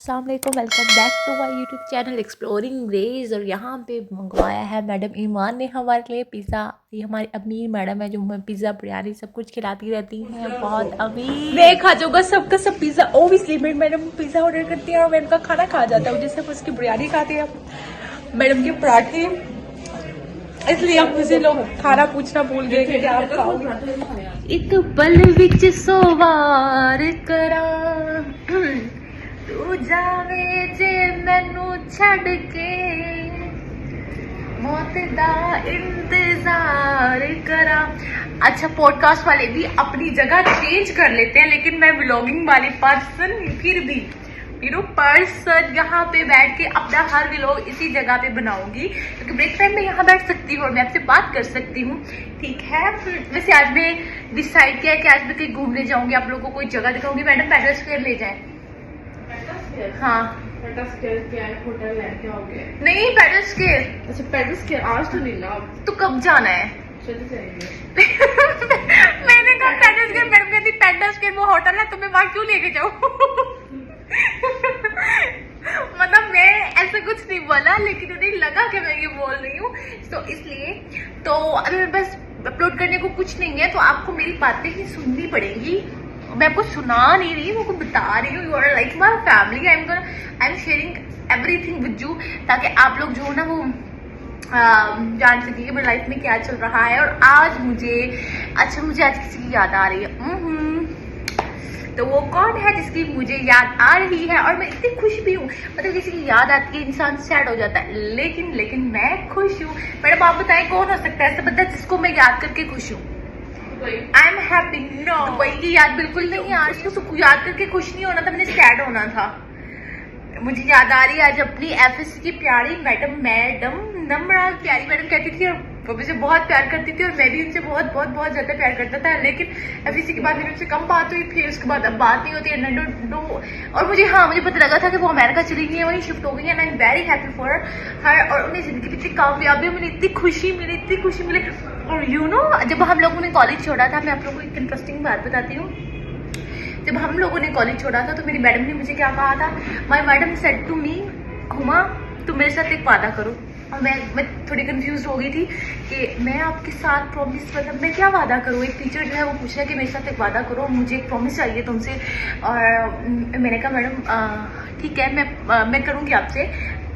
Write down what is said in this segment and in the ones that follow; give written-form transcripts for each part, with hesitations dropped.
अस्सलामुअलैकुम, welcome back to my YouTube channel exploring rays. और यहाँ पे मंगवाया है मैडम ईमान ने हमारे लिए पिज़्ज़ा। ये हमारी अमीर मैडम है जो हमें पिज़्ज़ा बिरयानी सब कुछ खिलाती रहती हैं, बहुत अमीर। मैं खा जाऊँगा सबका सब पिज़्ज़ा। ओबियसली मेरी मैडम पिज़्ज़ा ऑर्डर करती है और मैं उनका खाना खा जाता हूँ, जिससे उसकी बिरयानी खाती है, मैडम के पराठे। इसलिए आप मुझे लोग खाना पूछना भूल गए कि क्या आप खाओगे। एक पल विच सोवार करा तू जावे जे मैनू छड़ के, मौत दा इंतजार करा। अच्छा, पॉडकास्ट वाले भी अपनी जगह चेंज कर लेते हैं, लेकिन मैं व्लॉगिंग वाली पर्सन फिर भी यहाँ पे बैठ के अपना हर व्लॉग इसी जगह पे बनाऊंगी, क्योंकि ब्रेक टाइम में यहाँ बैठ सकती हूँ और मैं आपसे बात कर सकती हूँ। ठीक है, वैसे आज मैं डिसाइड किया है कि आज मैं कहीं घूमने जाऊंगी, आप लोगों को कोई जगह दिखाऊंगी। मैडम पैडल स्क्वायर ले जाए। हाँ, पैडल स्क्वायर क्या है? होटल है क्या? हो गया? नहीं, पैडल स्क्वायर। अच्छा, पैडल स्क्वायर आज तो नहीं ना। तो कब जाना है? चले जाएंगे। मैंने कहा पैडल स्क्वायर, मैडम कहती पैडल स्क्वायर वो होटल है, तो मैं वहां क्यों लेके जाऊँ? मतलब मैं ऐसा कुछ नहीं बोला, लेकिन उन्हें लगा कि मैं ये बोल रही हूँ, तो इसलिए। तो अभी बस अपलोड करने को कुछ नहीं है, तो आपको मेरी बातें ही सुननी पड़ेंगी। मैं आपको सुना नहीं रही, मैं आपको बता रही हूँ। You are like my family, I am sharing everything with you, ताकि आप लोग जो ना वो जान सके कि मेरी लाइफ में क्या चल रहा है। और आज मुझे आज किसी की याद आ रही है। तो वो कौन है जिसकी मुझे याद आ रही है? और मैं इतनी खुश भी हूँ, मतलब किसी की याद आती है इंसान सैड हो जाता है, लेकिन मैं खुश हूँ। मैडम आप बताएं कौन हो सकता है ऐसा बंदा जिसको मैं याद करके खुश हूँ? I am happy. No, Dubai की याद बिल्कुल नहीं यार, उसको याद करके खुश नहीं होना था, मैंने सैड होना था। मुझे याद आ रही है आज अपनी एफएससी की प्यारी मैडम नम्रा। प्यारी मैडम कहती थी और वो मुझे बहुत प्यार करती थी, और मैं भी उनसे बहुत बहुत बहुत ज्यादा प्यार करता था। लेकिन एफएससी के बाद मेरी उनसे कम बात हुई, फिर उसके बाद अब बात नहीं होती है। और मुझे पता लगा था कि वो अमेरिका चली गई है, वहीं शिफ्ट हो गई है, and I am very happy for her. और उन्हें जिंदगी में इतनी कामयाबी मिली, इतनी खुशी मिली। और जब हम लोगों ने कॉलेज छोड़ा था, मैं आप लोगों को एक इंटरेस्टिंग बात बताती हूँ। जब हम लोगों ने कॉलेज छोड़ा था तो मेरी मैडम ने मुझे क्या कहा था? My madam said to me, Huma तुम मेरे साथ एक वादा करो। और मैं थोड़ी कंफ्यूज हो गई थी कि मैं आपके साथ प्रॉमिस, मतलब मैं क्या वादा करूँ? एक टीचर जो है वो पूछ रहा है कि मेरे साथ एक वादा करो, मुझे एक प्रॉमिस चाहिए तुमसे। और मैंने कहा मैडम ठीक है, मैं करूँगी आपसे,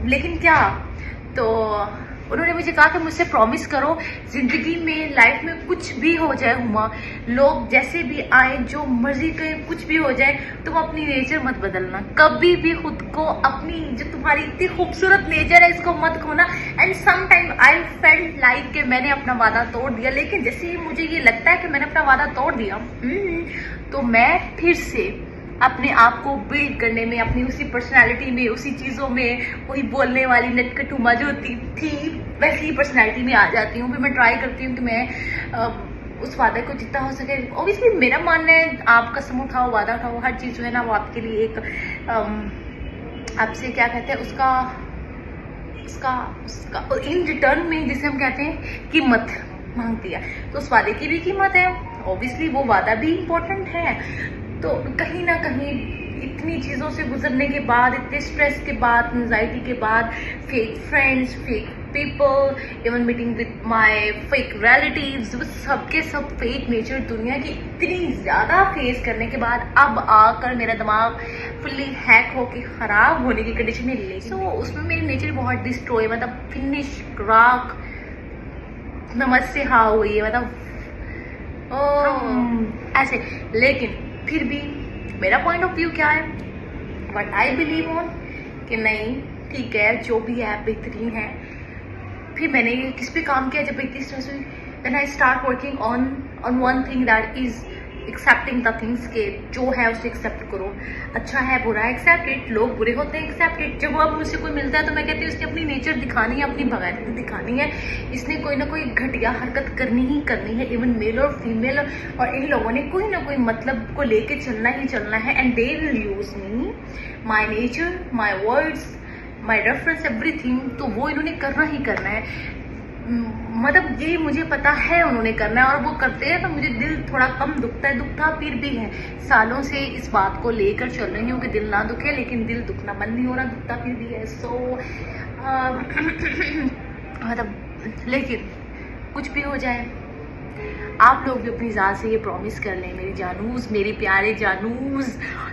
लेकिन क्या? तो उन्होंने मुझे कहा कि मुझसे प्रॉमिस करो, जिंदगी में लाइफ में कुछ भी हो जाए हुमा, लोग जैसे भी आए, जो मर्जी करें, कुछ भी हो जाए, तुम अपनी नेचर मत बदलना कभी भी। खुद को, अपनी जो तुम्हारी इतनी खूबसूरत नेचर है, इसको मत खोना। And some time I felt like कि मैंने अपना वादा तोड़ दिया, लेकिन जैसे ही मुझे ये लगता है कि मैंने अपना वादा तोड़ दिया, तो मैं फिर से अपने आप को बिल्ड करने में, अपनी उसी पर्सनालिटी में, उसी चीज़ों में, वही बोलने वाली नटखटुमा जो थी वैसी ही पर्सनालिटी में आ जाती हूँ। फिर मैं ट्राई करती हूँ कि मैं उस वादे को जितना हो सके, ऑब्वियसली मेरा मानना है आप कसम उठाओ, वादा उठाओ, हर चीज़ जो है ना वो आपके लिए एक आपसे क्या कहते हैं उसका इन रिटर्न में, जिसे हम कहते हैं कीमत मांगती है। तो उस वादे की भी कीमत है, ऑब्वियसली वो वादा भी इम्पोर्टेंट है। तो कहीं ना कहीं इतनी चीज़ों से गुजरने के बाद, इतने स्ट्रेस के बाद, एंजाइटी के बाद, fake friends, fake people, even meeting with my fake relatives, सबके सब फेक नेचर, दुनिया की इतनी ज़्यादा फेस करने के बाद अब आकर मेरा दिमाग फुल्ली हैक होके ख़राब होने की कंडीशन में ले। तो उसमें मेरी नेचर बहुत डिस्ट्रॉय, मतलब फिनिश राख नमस्ते हाँ हुई है, मतलब ऐसे। लेकिन फिर भी मेरा पॉइंट ऑफ व्यू क्या है, बट आई बिलीव ऑन कि नहीं ठीक है, जो भी है बेहतरीन है। फिर मैंने किस पे काम किया जब इतनी स्ट्रेस हुई? Then I start working on one thing, that is accepting the things के जो है उसे एक्सेप्ट करो। अच्छा है बुरा है, एक्सेप्ट इट। लोग बुरे होते हैं, एक्सेप्ट इट। जब अब मुझसे कोई मिलता है तो मैं कहती हूँ इसने अपनी नेचर दिखानी है, अपनी बगावत दिखानी है, इसने कोई ना कोई घटिया हरकत करनी है। इवन मेल और फीमेल, और इन लोगों ने कोई ना कोई मतलब को लेके चलना है, and they will use me, my nature, my words, my reference, everything. तो वो इन्होंने करना ही करना है। मतलब ये मुझे पता है उन्होंने करना है और वो करते हैं, तो मुझे दिल थोड़ा कम दुखता है, दुखता फिर भी है। सालों से इस बात को लेकर चल रही हूँ कि दिल ना दुखे, लेकिन दिल दुखना बंद नहीं हो रहा, दुखता फिर भी है। सो मतलब लेकिन कुछ भी हो जाए, आप लोग भी अपनी ज़ात से ये प्रॉमिस कर लें, मेरी जानूस, मेरे प्यारे जानूस,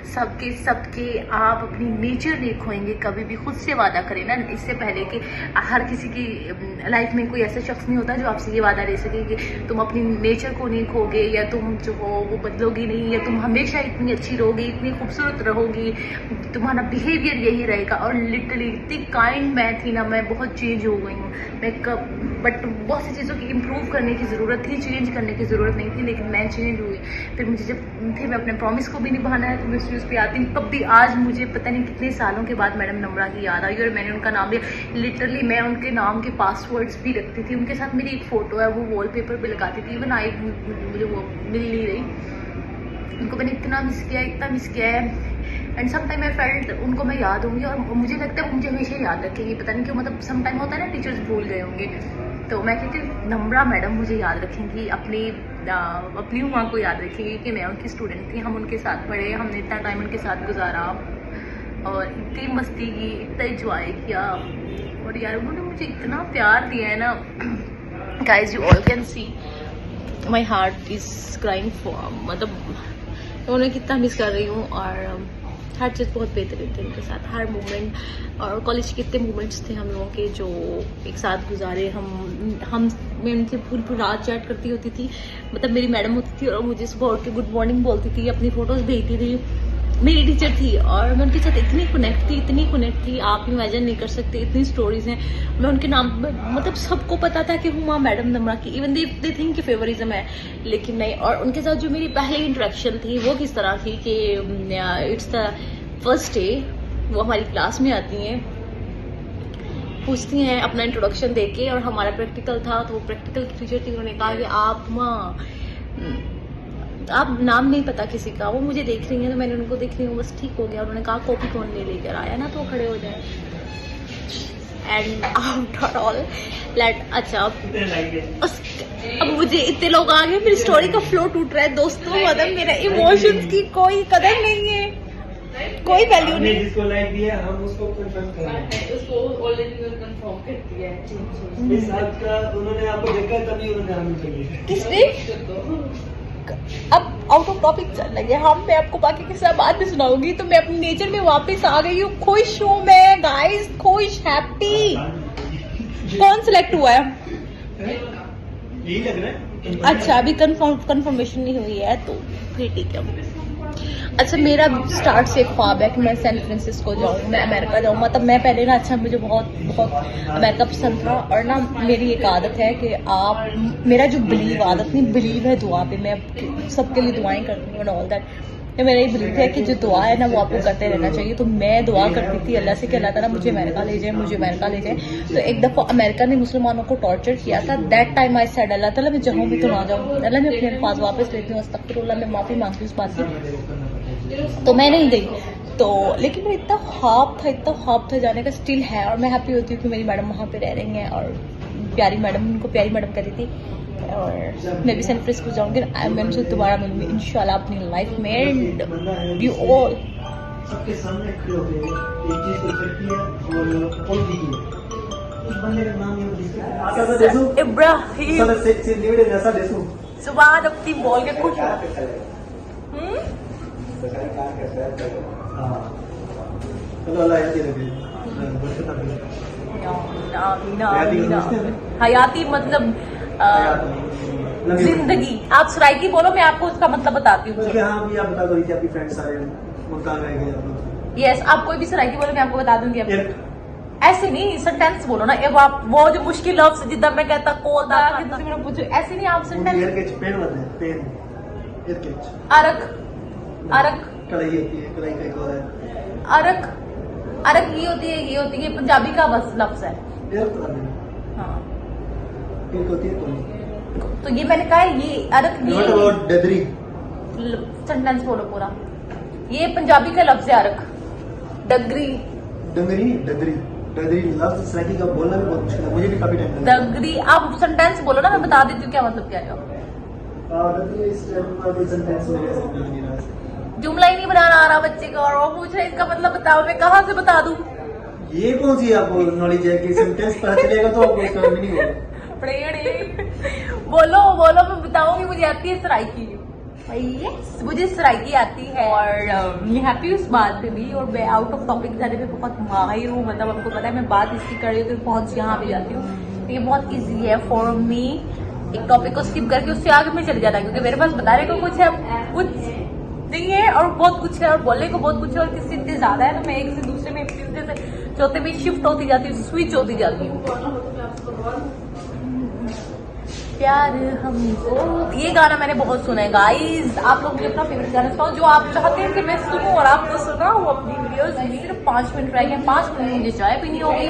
सबके आप अपनी नेचर नहीं खोएंगे कभी भी। खुद से वादा करें ना, इससे पहले कि हर किसी की लाइफ में कोई ऐसा शख्स नहीं होता जो आपसे ये वादा ले सके कि तुम अपनी नेचर को नहीं खोगे, या तुम जो हो वो बदलोगी नहीं, या तुम हमेशा इतनी अच्छी रहोगी, इतनी खूबसूरत रहोगी, तुम्हारा बिहेवियर यही रहेगा। और लिटरली इतनी काइंड मैं थी ना, मैं बहुत चेंज हो गई हूँ। बट बहुत सी चीज़ों की इम्प्रूव करने की ज़रूरत थी, चेंज करने की ज़रूरत नहीं थी, लेकिन मैं चेंज हुई। फिर मुझे जब थे मैं अपने प्रॉमिस को भी निभाना है, तो मैं उस पे आती हूँ। तब भी आज मुझे पता नहीं कितने सालों के बाद मैडम नम्रा की याद आई और मैंने उनका नाम लिया। लिटरली मैं उनके नाम के पासवर्ड्स भी रखती थी, उनके साथ मेरी एक फ़ोटो है, वो वॉलपेपर पे लगाती थी। इवन आई मुझे वो मिल नहीं रही, उनको मैंने इतना मिस किया है। And some time I felt उनको मैं याद होंगी और मुझे लगता है वो मुझे हमेशा याद रखेंगी, पता नहीं क्यों। मतलब सम टाइम होता है ना, टीचर्स भूल गए होंगे, तो मैं कहती हूँ नम्रा मैडम मुझे याद रखेंगी, अपनी माँ को याद रखेंगी कि मैं उनकी स्टूडेंट थी, हम उनके साथ पढ़े, हमने इतना टाइम उनके साथ गुजारा और इतनी मस्ती की, इतना इंजॉय किया। और यार उन्होंने मुझे इतना प्यार दिया है ना, guys you all can see my heart is crying for, मतलब उन्हें कितना मिस कर रही हूँ। और हर चीज़ बहुत बेहतरीन थे उनके साथ, हर मोमेंट। और कॉलेज के इतने मोमेंट्स थे हम लोगों के जो एक साथ गुजारे। मैं उनसे पूरी रात चैट करती होती थी, मतलब मेरी मैडम होती थी और मुझे सुबह उठ के गुड मॉर्निंग बोलती थी, अपनी फ़ोटोज़ भेजती थी। मेरी टीचर थी और मैं उनके साथ इतनी कनेक्ट थी, आप इमेजिन नहीं कर सकते। इतनी स्टोरीज हैं, मैं उनके नाम मतलब सबको पता था कि हुमा मैडम नम्रा की, इवन दे थिंक कि फेवरिज्म है, लेकिन नहीं। और उनके साथ जो मेरी पहली इंटरेक्शन थी वो किस तरह थी कि इट्स द फर्स्ट डे, वो हमारी क्लास में आती हैं, पूछती हैं अपना इंट्रोडक्शन देके, और हमारा प्रैक्टिकल था, तो वो प्रैक्टिकल की टीचर थी, उन्होंने कहा कि आप नाम नहीं पता किसी का। वो मुझे देख रही हैं, तो मैंने उनको देख रही हूँ, बस ठीक हो गया। उन्होंने कहा कॉपी कौन ले लेकर आया ना, तो खड़े हो जाए। एंड आफ्टर ऑल अच्छा अब मुझे इतने लोग आ गए, मेरी स्टोरी का फ्लो टूट रहा है दोस्तों। मतलब मेरे इमोशंस की कोई कदर नहीं है, कोई वैल्यू नहीं। जिसको लाइक दिया हम उसको कंफर्म करेंगे, उसको ऑलरेडी कंफर्म कर दिया है। इस साल का उन्होंने आपको देखा तभी उन्होंने हमें चाहिए। किसने? अब आउट ऑफ टॉपिक चल लगे हम, मैं आपको बाकी के साथ बाद में सुनाऊंगी। तो मैं अपनी नेचर में वापस आ गई हूँ, खुश हूँ मैं गाइस, खुश, हैप्पी। कौन सिलेक्ट हुआ है? यही लग रहा है। अच्छा अभी कंफर्मेशन नहीं हुई है, तो फिर ठीक है। अच्छा मेरा स्टार्ट से एक ख्वाब है कि मैं सैन फ्रांसिस्को जाऊँ, मैं अमेरिका जाऊँ। मतलब मैं पहले ना, अच्छा मुझे बहुत अमेरिका पसंद था। और ना मेरी एक आदत है कि आप मेरा जो बिलीव है दुआ पे, मैं सबके लिए दुआएं करती हूँ एंड ऑल दैट। ये मेरा ये बिलीव है कि जो दुआ है ना वो आपको करते रहना चाहिए। तो मैं दुआ करती थी अल्लाह से कि अल्लाह ताला मुझे अमेरिका ले जाए। तो एक दफ़ा अमेरिका ने मुसलमानों को टॉर्चर किया था। दैट टाइम आई सेड अल्लाह ताला मैं जहाँ भी तो ना जाऊँ, अल्लाह मैं अपने अल्फाज वापस लेती हूँ, अस्तगफिरुल्लाह, मैं माफ़ी मांगती हूँ उस बात की। तो मैं नहीं गई, तो लेकिन मेरा इतना ख्वाब था जाने का, स्टिल है। और मैं हैप्पी होती हूँ कि मेरी मैडम वहाँ पे रह रही हैं और प्यारी मैडम कह रही थी। और मैं भी सैन फ्रांसिस्को जाऊँगी, मैं उनसे दोबारा मिलूंगी इंशाल्लाह अपनी लाइफ में। एंड यू ऑल सबके सामने खड़े होते हैं, एक चीज को चेक किया और बोल दी उस बंदे का नाम ये आशा सा देसू इब्राहिम सर से निवड़े जैसा देसू सुबह अपनी बोल के खुश हां चलो अल्लाह याद रखे बरकत दे। हयाती मतलब जिंदगी। आप सराइकी बोलो, मैं आपको उसका मतलब बताती हूँ। हाँ भी आप बता दो कि आपकी फ्रेंड्स सारे मुल्तान रह गए आप। यस, आप कोई भी सराइकी बोलो, मैं आपको बता दूंगी। ऐसे नहीं, सेंटेंस बोलो ना। अब आप वो जो मुश्किल लफ्ज़ जिद्दां मैं कहता कोदा कि तुसी मेरे पूछो, ऐसे नहीं आप सेंटेंस। एयर के पेन वाला है, पेन एयर के अरक कढ़ाई होती है, कढ़ाई का एक और है अरक ये होती है पंजाबी का बस लफ्ज़ है। एयर तो नहीं हाँ, एक होती है कोई। तो ये मैंने कहा ये अरक व्हाट अबाउट डदरी? सेंटेंस बोलो पूरा। ये पंजाबी का लफ्ज़ है अरक। डगरी डंगरी डदरी डगरी लफ्ज सराइकी का बोलना भी बहुत मुश्किल है, मुझे भी काफी टाइम लगा। डगरी, आप सेंटेंस बोलो ना, मैं बता देती हूँ क्या मतलब क्या है। डगरी इस सेंटेंस मेरे से नहीं रहा। जुमला ही नहीं बनाना आ रहा बच्चे का, और वो पूछ रहे इसका मतलब बताओ, मैं कहाँ से बता दूँ? ये कौन सी आपको नॉलेज है कि सेंटेंस पता चलेगा तो आपको इसका मीनिंग होगा। बोलो बोलो, मैं बताऊंगी, मुझे आती है सराइकी। यस, मुझे सराइकी आती है और मैं हैप्पी हूँ इस बात पे भी। और मैं आउट ऑफ टॉपिक जाने पे बहुत माहिर हूँ, मतलब आपको पता है मैं बात इसकी कर रही हूँ तो पहुंच यहाँ पे जाती हूँ। तो ये बहुत इजी है फॉर मी एक टॉपिक को स्किप करके उससे आगे में चले जाना, क्योंकि मेरे पास बताने को कुछ है, कुछ नहीं है, और बहुत कुछ है, और बोलने को बहुत कुछ है, और किससे इतने ज्यादा है तो मैं एक से दूसरे में, तीसरे से चौथे में शिफ्ट होती जाती हूँ, स्विच होती जाती हूँ। प्यार हमको, ये गाना मैंने बहुत सुना है गाइस। आप लोग मुझे अपना फेवरेट गाना सुनाओ जो आप चाहते हैं कि मैं सुनूं, और आपको सुनाऊं अपनी वीडियोस में। सिर्फ 5 मिनट रह गए, 5 मिनट मुझे चाय पीनी होगी,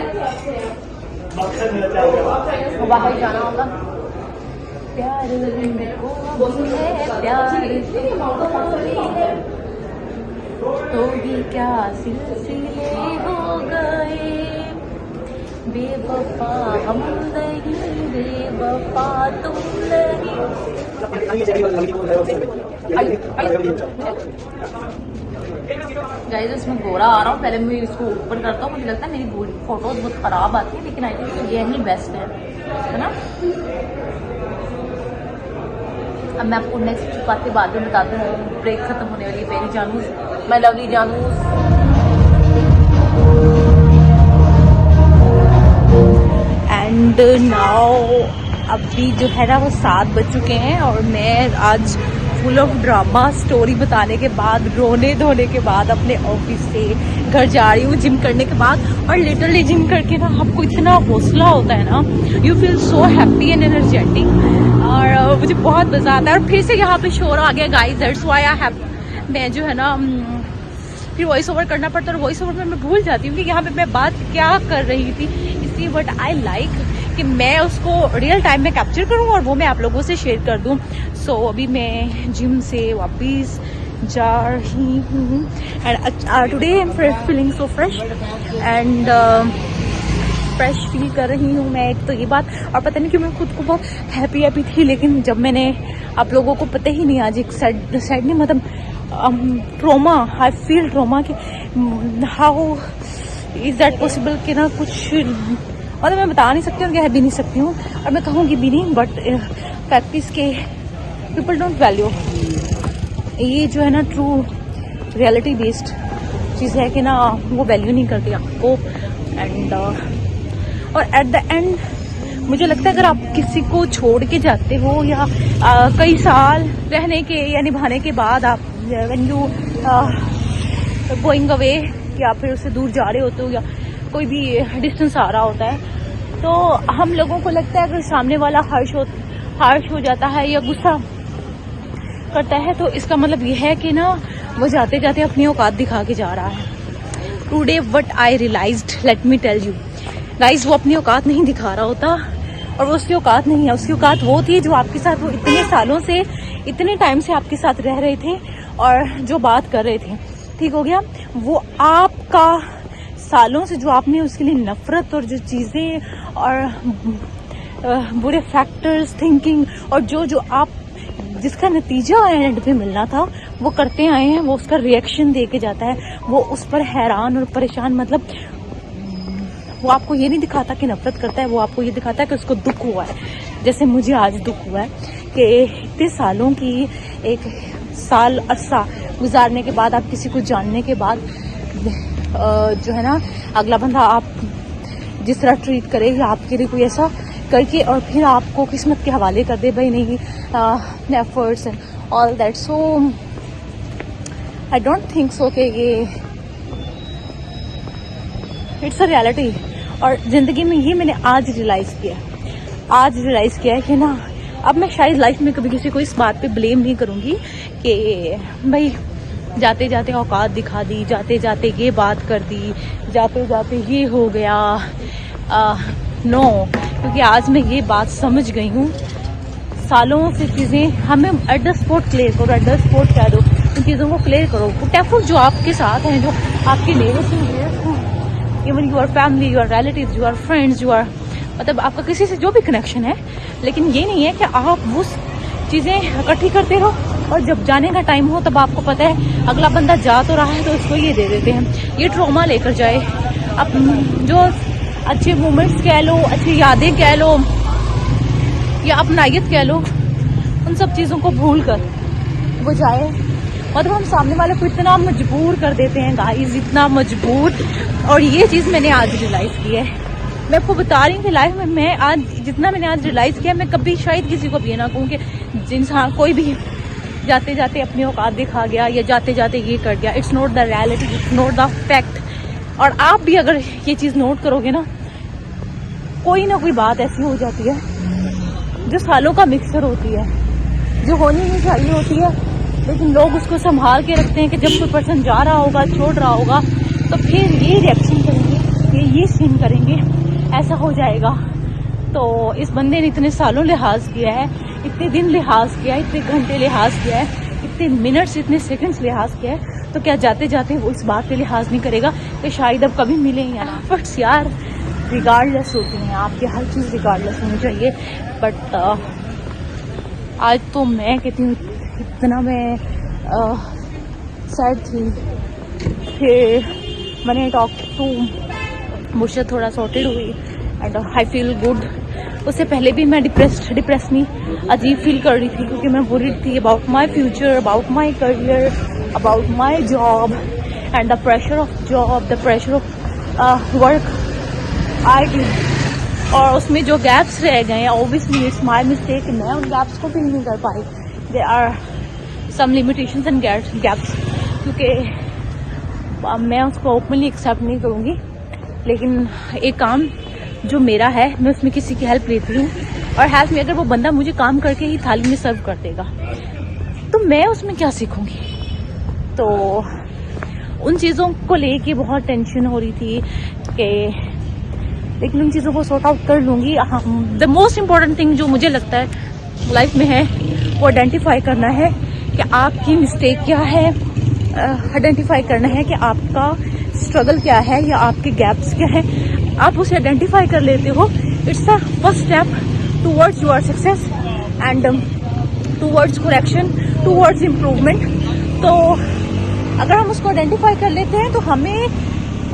बाहर जाना होगा। प्यार हमको है, प्यार तो भी क्या सिलसिले हो गए, बेवफा हम नहीं, बेवफा तुम नहीं। गाइस इसमें गोरा आ रहा हूँ, पहले मैं इसको ऊपर करता हूँ, मुझे लगता है मेरी बॉडी फोटोज बहुत खराब आती है, लेकिन आई थिंक ये ही बेस्ट है ना। अब मैं आपको नेक्स्ट बातें बाद में बताती हूँ, ब्रेक खत्म होने वाली है मेरी जानूस, मैं लवली जानूस। एंड नाउ अभी जो है ना वो 7 बज चुके हैं, और मैं आज फुल ऑफ ड्रामा स्टोरी बताने के बाद, रोने धोने के बाद, अपने ऑफिस से घर जा रही हूँ जिम करने के बाद। और लिटरली जिम करके ना आपको इतना हौसला होता है ना, you feel so happy and energetic, और मुझे बहुत मजा आता है। और फिर से यहाँ पे शोर आ गया guys, that's why I have, मैं जो है ना फिर वॉइस ओवर करना पड़ता है, और वॉइस ओवर में मैं भूल जाती हूँ कि यहाँ पे मैं बात क्या कर रही थी, इसलिए बट आई लाइक कि मैं उसको रियल टाइम में कैप्चर करूँ और वो मैं आप लोगों से शेयर कर दूँ। सो अभी मैं जिम से वापस जा रही हूँ, and today I am feeling so fresh and fresh feel कर रही हूँ मैं, एक तो ये बात। और पता नहीं क्यों मैं खुद को बहुत हैप्पी थी, लेकिन जब मैंने आप लोगों को पता ही नहीं, आज एक सैड नहीं, मतलब ट्रोमा, आई फील ट्रोमा कि हाउ इज दैट पॉसिबल कि ना कुछ, मतलब मैं बता नहीं सकती हूँ, कह भी नहीं सकती हूँ, और मैं कहूँगी भी नहीं, बट प्रैक्टिस के पीपल डोंट वैल्यू, ये जो है ना ट्रू रियलिटी बेस्ड चीज़ है कि ना वो वैल्यू नहीं करती आपको। एंड और एट द एंड मुझे लगता है अगर आप किसी को छोड़ के जाते हो, या कई साल रहने के या निभाने के बाद आप व्हेन यू गोइंग अवे, या फिर उससे दूर जा रहे होते हो, या कोई भी डिस्टेंस आ रहा होता है, तो हम लोगों को लगता है अगर सामने वाला हार्श हो जाता है या गुस्सा करता है, तो इसका मतलब ये है कि ना वो जाते जाते अपनी औकात दिखा के जा रहा है। Today what I realised, let me tell you guys, वो अपनी औकात नहीं दिखा रहा होता, और वो उसकी औकात नहीं है। उसकी औकात वो थी जो आपके साथ, वो इतने सालों से, इतने टाइम से आपके साथ रह रहे थे और जो बात कर रहे थे, ठीक हो गया, वो आपका सालों से जो आपने उसके लिए नफरत और जो चीज़ें और बुरे फैक्टर्स, थिंकिंग, और जो आप जिसका नतीजा एंड पे मिलना था वो करते आए हैं, वो उसका रिएक्शन दे के जाता है, वो उस पर हैरान और परेशान, मतलब वो आपको ये नहीं दिखाता कि नफरत करता है, वो आपको ये दिखाता है कि उसको दुख हुआ है। जैसे मुझे आज दुख हुआ है कि इतने सालों की, एक साल अरसा गुजारने के बाद, आप किसी को जानने के बाद जो है ना अगला बंदा आप जिस तरह ट्रीट करे, या आपके लिए कोई ऐसा करके और फिर आपको किस्मत के हवाले कर दे, भाई नहीं efforts and all that. So I don't think so कि ये इट्स अ रियलिटी। और ज़िंदगी में ये मैंने आज रियलाइज़ किया है कि ना अब मैं शायद लाइफ में कभी किसी को इस बात पे ब्लेम नहीं करूँगी कि भाई जाते जाते औकात दिखा दी, जाते जाते ये बात कर दी, जाते जाते ये हो गया। नो, क्योंकि आज मैं ये बात समझ गई हूँ, सालों से चीज़ें हमें एट द स्पॉट क्लियर करो, एट द स्पॉट कह दो, उन चीज़ों को क्लियर करो। टैफुल जो आपके साथ हैं, जो आपके नेबर्स हैं, even your family, your relatives, your friends, your मतलब आपका किसी से जो भी कनेक्शन है, लेकिन ये नहीं है कि आप वो चीज़ें इकट्ठी करते रहो और जब जाने का टाइम हो तब आपको पता है अगला बंदा जा तो रहा है तो इसको ये दे देते हैं, ये ट्रॉमा लेकर जाए। अब जो अच्छे मोमेंट्स कह लो, अच्छी यादें कह लो या अपनायत कह लो, उन सब चीज़ों को भूल कर वो जाए। मतलब हम सामने वाले को इतना मजबूर कर देते हैं गाइस, इतना मजबूर। और ये चीज़ मैंने आज रियलाइज़ की है। मैं आपको बता रही हूँ कि लाइफ में मैं आज जितना मैंने आज रियलाइज़ किया, मैं कभी शायद किसी को भी ये ना कहूँ कि इंसान कोई भी जाते जाते अपनी औकात दिखा गया या जाते जाते ये कर गया। It's not the reality, it's not the fact. और आप भी अगर ये चीज़ नोट करोगे ना, कोई ना कोई बात ऐसी हो जाती है जो सालों का मिक्सचर होती है, जो होनी नहीं चाहिए होती है, लेकिन लोग उसको संभाल के रखते हैं कि जब कोई पर्सन जा रहा होगा, छोड़ रहा होगा, तो फिर ये रिएक्शन करेंगे, ये सीन करेंगे, ऐसा हो जाएगा। तो इस बंदे ने इतने सालों लिहाज किया है, इतने दिन लिहाज किया है, इतने घंटे लिहाज किया है, इतने मिनट्स, इतने सेकंड्स लिहाज किया है, तो क्या जाते जाते वो इस बात पे लिहाज नहीं करेगा कि शायद अब कभी मिले या ना। बट यार रिगार्डलेस होती हैं आपकी हर चीज़, रिगार्डलेस होनी चाहिए। बट आज तो मैं कहती हूँ इतना मैं सैड थी। फिर मैंने टॉक टू मुझसे थोड़ा सॉर्टेड हुई एंड आई फील गुड। उससे पहले भी मैं डिप्रेस नहीं, अजीब फील कर रही थी क्योंकि मैं वरीड थी about my future, about my career, about my job and the pressure of job, the pressure of work I did. और उसमें जो गैप्स रह गए हैं, ऑब्वियसली इट्स माई मिस्टेक, मैं उन गैप्स को फिल नहीं कर पाई। There are some limitations and gaps, क्योंकि मैं उसको ओपनली एक्सेप्ट नहीं करूँगी। लेकिन एक काम जो मेरा है, मैं उसमें किसी की हेल्प लेती हूँ, और हेल्प में अगर वो बंदा मुझे काम करके ही थाली में सर्व कर देगा तो मैं उसमें क्या सीखूंगी। तो उन चीज़ों को लेके बहुत टेंशन हो रही थी कि, लेकिन उन चीज़ों को सॉर्ट आउट कर लूँगी। द मोस्ट इम्पॉर्टेंट थिंग जो मुझे लगता है लाइफ में है, वो आइडेंटिफाई करना है कि आपकी मिस्टेक क्या है, आइडेंटिफाई करना है कि आपका स्ट्रगल क्या है या आपके गैप्स क्या है। आप उसे आइडेंटिफाई कर लेते हो, it's the first step towards your success and towards correction, towards improvement. तो अगर हम उसको आइडेंटिफाई कर लेते हैं तो हमें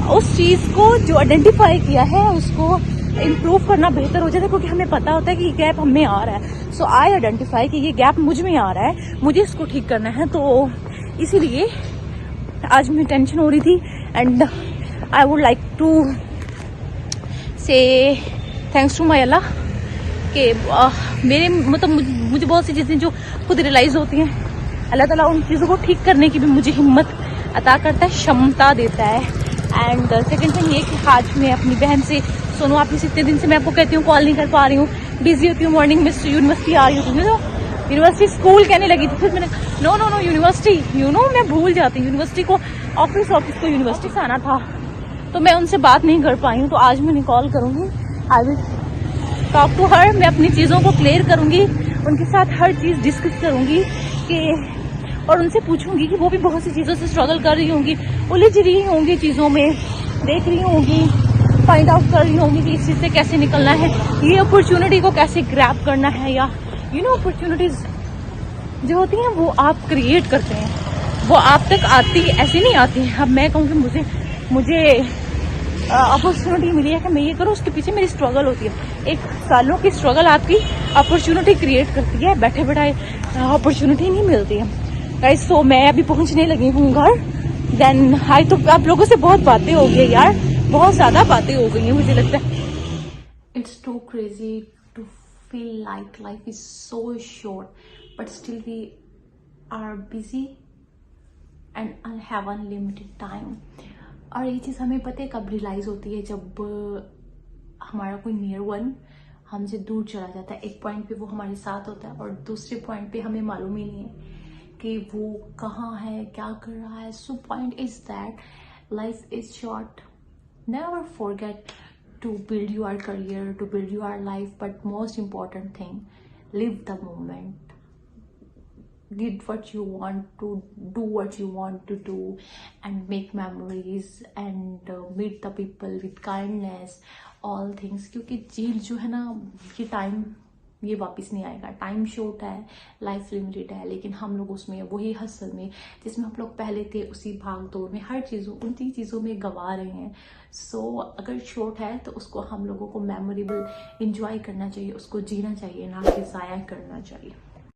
उस चीज़ को जो आइडेंटिफाई किया है उसको इम्प्रूव करना बेहतर हो जाता है, क्योंकि हमें पता होता है कि ये गैप हमें आ रहा है। सो आई आइडेंटिफाई कि ये गैप मुझ में आ रहा है, मुझे इसको ठीक करना है। तो इसीलिए आज मुझे टेंशन हो रही थी and I would like to say thanks to my अल्लाह कि मेरे मतलब मुझे बहुत सी चीज़ें जो खुद रियलाइज़ होती हैं, अल्लाह ताला उन चीज़ों को ठीक करने की भी मुझे हिम्मत अता करता है, क्षमता देता है। एंड सेकेंड थिंग ये कि आज मैं अपनी बहन से, सोनू आप इस इतने दिन से मैं आपको कहती हूँ कॉल नहीं कर पा रही हूँ, बिजी होती हूँ, मॉर्निंग में यूनिवर्सिटी आ रही हूँ, यूनिवर्सिटी स्कूल कहने लगी थी, फिर मैंने नो यूनिवर्सिटी, मैं भूल जाती हूँ यूनिवर्सिटी को, ऑफिस को यूनिवर्सिटी से आना था, तो मैं उनसे बात नहीं कर पाई हूँ। तो आज मैंने कॉल करूँगी, I will talk to her, मैं अपनी चीज़ों को क्लियर करूँगी, उनके साथ हर चीज़ डिस्कस करूँगी कि, और उनसे पूछूंगी कि वो भी बहुत सी चीज़ों से स्ट्रगल कर रही होंगी, उलझ रही होंगी चीज़ों में, देख रही होंगी, फाइंड आउट कर रही होंगी कि इस चीज़ से कैसे निकलना है, ये अपॉर्चुनिटी को कैसे ग्रैब करना है, या अपॉर्चुनिटीज़ जो होती हैं वो आप क्रिएट करते हैं, वो आप तक आती ऐसे नहीं आती हैं। अब मैं कहूँ कि मुझे अपॉर्चुनिटी मिली है कि मैं ये करूँ, उसके पीछे मेरी स्ट्रगल होती है, एक सालों की स्ट्रगल आपकी अपॉर्चुनिटी क्रिएट करती है, बैठे बैठाए अपॉर्चुनिटी नहीं मिलती है गाइस। सो मैं अभी पहुंचने लगी हूँ घर। देन आई तो आप लोगों से बहुत बातें हो गई यार, बहुत ज़्यादा बातें हो गई हैं मुझे लगता है। It's too crazy to feel like life is so short but still we are busy and have unlimited time. और ये चीज़ हमें पता है कब रियलाइज़ होती है, जब हमारा कोई नियर वन हमसे दूर चला जाता है। एक पॉइंट पे वो हमारे साथ होता है और दूसरे पॉइंट पे हमें मालूम ही नहीं है कि वो कहाँ है, क्या कर रहा है। So point is that life is short, never forget to build your career, to build your life, but most important thing, live the moment. did what you want to do, what you want to do, and make memories and meet the people with kindness, all things. क्योंकि jail जो है ना, ये time ये वापस नहीं आएगा. Time short है, लाइफ लिमिटेड है, लेकिन हम लोग उसमें वही हसल में जिसमें हम लोग पहले थे, उसी भाग दौड़ में हर चीज़ों उन चीज़ों में गंवा रहे हैं. सो अगर शॉर्ट है तो उसको हम लोगों को मेमोरेबल इंजॉय करना चाहिए, उसको जीना चाहिए, ना कि ज़ाया करना चाहिए.